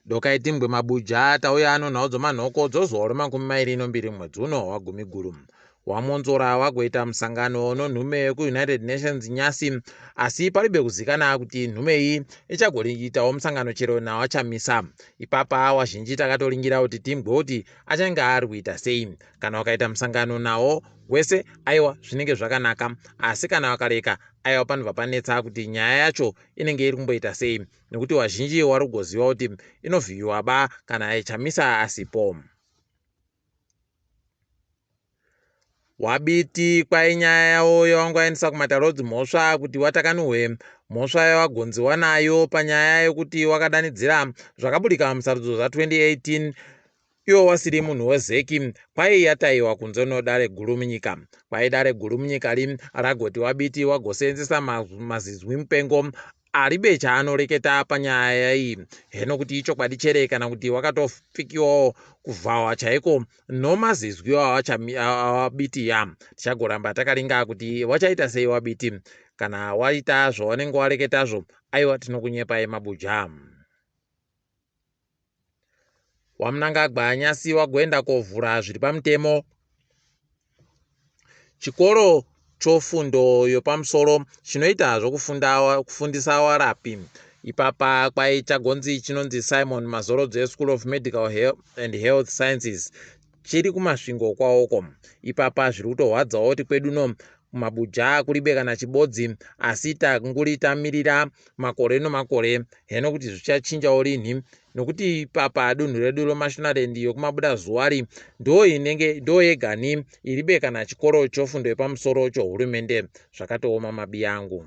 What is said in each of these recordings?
dokaiti MweMabuja tauya anonhau dzomanhoko dzozoro 22 mwedzi uno waGumiguru. Mwonzora wagoita musangano nonhume kuUnited Nations nyasi, asi palibe kuzikana kuti nhume iyi ichagoitawo musangano chero nawo achamisa. Ipapa wazhinji takatoringira kuti timgoti achange ari kuita sei kana wakaita musangano nawo wese, aiwa zvinenge zvakanaka, asi kana wakareka aiwa panobva panetsa kuti nyaya yacho inenge iri kumboita sei, nekuti wazhinji wari kugoziva kuti inovhiyiwa ba kana ichamisa asipo. Wabiti kwai nyaya yawo yawangoendesa kumatarodzi mhosva kuti watakanihwe mhosva yawagonziwa nayo panyaya yekuti wakadanidzira zvakabudika musarudzo za2018 iwo wasiri munhu wezeki, kwai yataiwa kunze nodare guru munyika. Kwai dare guru munyika ragoti Wabiti wagoseenzesa mazizwi mupengo aribe chaanoreketa panyaya iyi. Heno kuti ichokwadi chere kana kuti wakatofikiwawo kuvhawa chaiko nomazizwi awabiti ya, tichagoramba takaringa kuti wachaita sei Wabiti. Kana waita zvawanenge wareketazvo, aiwa tinokunyepai Mabuja. Wamunangagwa nyasi wagoenda kovhura zviri pamutemo chikoro chofundo yopamusoro chinoita zvokufundisa warapi. Ipapa kwai chagonzi chinonzi Simon Mazorodze School of Medical and Health Sciences chiri kumasvingo kwawoko. Ipapa zviri kutohwadzawo kuti kwedu no Mabuja kuribe kana chibodzi, asi tanguri tamirira makore nomakore. Heno kuti zvichachinjawo rinhi, nokuti ipapa dunhu redu roMashonaland yokumabuda zuwari ndo yegani iribe kana chikoro chofundo yepamusoro chohurumende. Zvakatooma mabi yangu.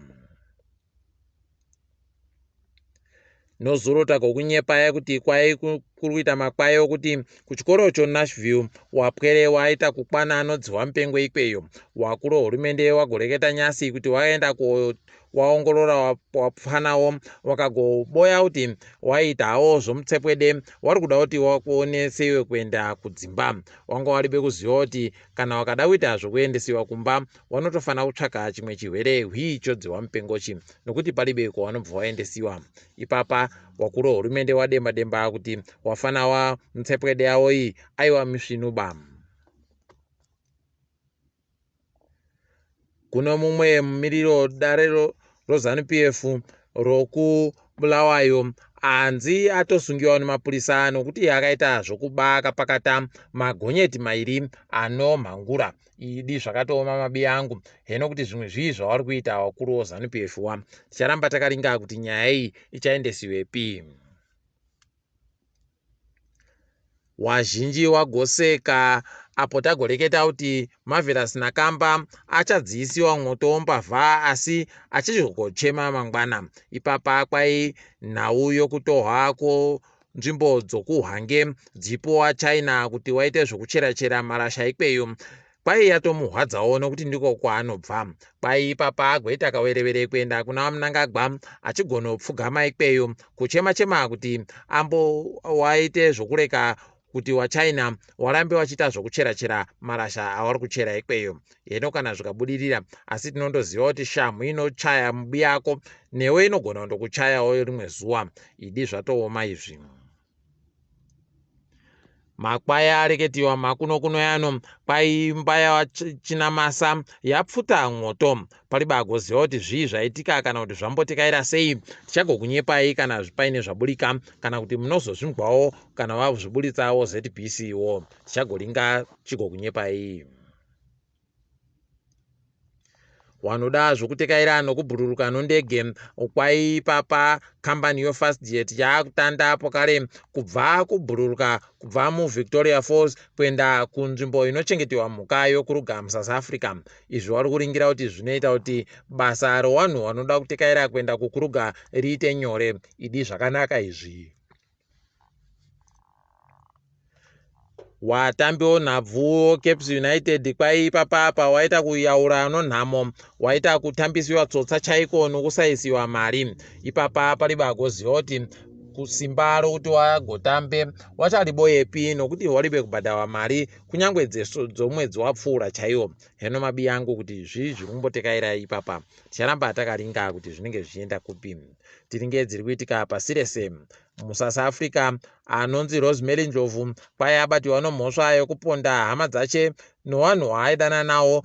Nozorota kokunyepai kuti kwai kuruita makwayo kuti kuchikoro cho Nashville wapwere waita kukwana anodziwa mupengo ikweyo. Wakuru hurumende wagoreketa nyasi kuti waenda waongorora Wapfanawo wakagoboya kuti waitawo zvomutsepwede, wari kuda kuti wakuonesiwe kuenda kudzimba. Wanga waribe kuziva kuti kana wakada kuita zvokuendesiwa kumba wanotofana kutsvaka chimwe chirwere chodziwa mupengochi, nokuti palibe kwawanobva waendesiwa. Ipapa wakuru hurumende wademba kuti Wafana mutsepwede yawo iyi aiwa misvinuba. Kuno mumwe mumiriro dare roZANU-PF rokubulawayo anzi atosungiwa nemapurisa nokuti akaita zvokuba akapakata magonyeti mairi anomhangura. Idi zvakatooma mabi yangu. Heno kuti zvimwe zvii zvavari kuita wakuru weZANU-PF ticharamba takaringa kuti nyaya iyi ichaendesiwepi. Wazhinji wagoseka apo tagoreketa kuti Marvelous Nakamba achadziyisiwa mwoto wombavha asi achizogochema mangwana. Ipapa kwai nhau yokutohwa nzvimbo dzokuhange dzipo China kuti waite zvokucherachera marasha ikweyo kwai yatomuhwadzawo nokuti ndiko kwaanobva. Kwai ipapa agoita kawerevere kuenda kuna Wamunangagwa achigonopfugama ikweyo kuchema kuti waite zvokureka kuti waChina warambe wachiita zvokucherachera marasha awari kuchera ikweyo. Heno kana zvikabudirira, asi tinondoziva kuti shamhu inochaya mubi yako newe inogona kundokuchayawo rimwe zuva. Idi zvatooma izvi. Makwaya areketiwa makuno yano kwai mbaya wachinamasa yapfuta mwoto. Palibe agoziva kuti zvii zvaitika kana kuti zvambotekaira sei. Tichagokunyepai kana paine zvabudika kana kuti munozozvingwawo kana wazviburitsawo ZBC wo. Tichagoringa chigokunyepai. Wanoda zvokutekaira nokubhururuka nondege kwai papa kambani yoFast Jet yakutanda pokare kubva kubhururuka kubva muVictoria Falls kuenda kunzvimbo inochengetiwa mhuka yokuruga muSouth Africa. Izvi wari kuringira kuti zvinoita kuti basa rowanhu wanoda kutekaira kuenda kukuruga riite nyore. Idi zvakanaka izvi. Watambi onhabvu Cape United kwai papa waita kuyaura nonhamo, waita kutambisiwa tsotsa chaiko nokusaisiwa mari. Ipapa palibe agoziva kuti kusimba rokuti wagotambe wachariboyepi nokuti waribe kubhadhawa mari kunyange dzomwedzi wapfuura chaiwo. Heno mabi yangu kuti zvii zviri kumbotekaira ipapa. Ticharamba takaringa kuti zvinenge zvichienda kupi. Tiringe dziri kuitika pasi rese. muSouth Africa anonzi Rosemary Ndlovu kwai abatiwa nomhosva yokuponda hama dzache nowanhu waaidana nawo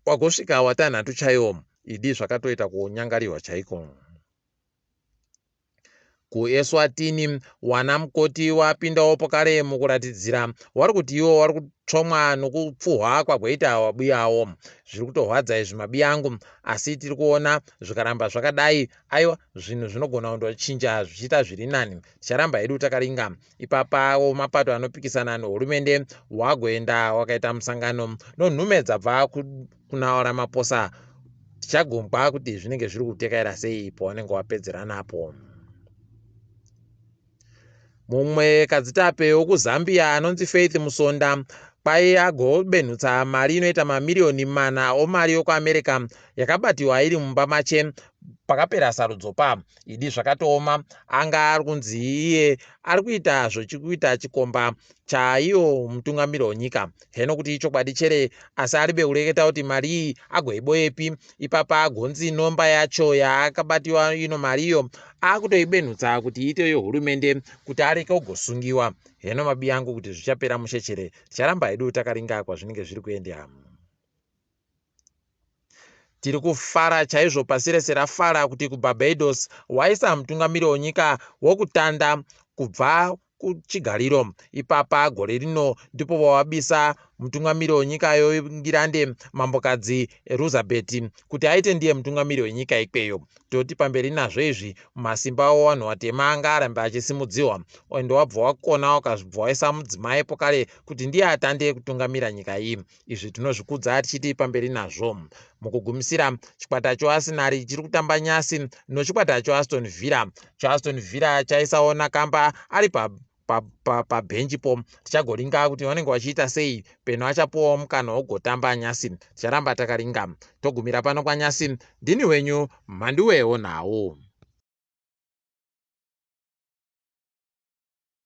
wagosvika watanhatu chaiwo. Idi zvakatoita kunyangarirwa chaiko. kuEswatini wana mukoti wapindawo pokare mukuratidzira wari kuti iwo wari kutsvomwa nokupfuhwa kwagoita wabuyawo. Zviri kutorwadza izvi mabi angu, asi tiri kuona zvikaramba zvakadai, aiwa zvinhu zvinogona kundochinja zvichiita zviri nani. Ticharamba hedu takaringa. Ipapawo mapato anopikisana nehurumende wagoenda wakaita musangano nonhume dzabva kuna Ramaphosa. Tichagomba kuti zvinenge zviri kutekaira sei pawanenge wapedzera napo. Mumwe kadzitape wokuzambia anonzi Faith Musonda kwai agobenhutsa mari inoita mamiliyoni mana omari yokuAmerica yakabatiwa iri mumba mache pakapera sarudzo pa. Idi zvakatooma, anga ari kunzi iye ari kuita zvochikuita chikomba chaiyo mutungamiri wenyika. Heno kuti ichokwadi chere, asi aribe kureketa kuti mari iyi agoiboyepi. Ipapa agonzi nomba yacho yaakabatiwa ino mariyo akutoibenhutsa kuti iite yohurumende kuti areke kugosungiwa. Heno mabi angu kuti zvichapera mushechere. Ticharamba hedu takaringa kwazvinenge zviri kuendera. Tiri kufara chaizvo pasi rese rafara kuti kuBarbados waisa mutungamiri wenyika wokutanda kubva kuchigariro. Ipapa gore rino ndipo wawabisa mutungamiri wenyika yoIngirande mambokadzi Elizabeth kuti aite ndiye mutungamiri wenyika ikweyo. Toti pamberi nazvo izvi masimba wavanhu vatema anga aramba achisimudziwa, ende wabva wakona ukazvibva waisa mudzimai pokare kuti ndiye atande kutungamira nyika iyi. Izvi tinozvikudza tichiti pamberi nazvo. Mukugumisira, chikwata choArsenal chiri kutamba nyasi nochikwata choAston Villa. ChoAston Villa chaisawo nakamba ari pabhenji po. Tichagoringa kuti vanenge vachiita sei peno achapuwawo mukana wogotamba nyasi. Ticharamba takaringa. Togumira pano kwanyasi. Ndini wenyu MhanduweNhau.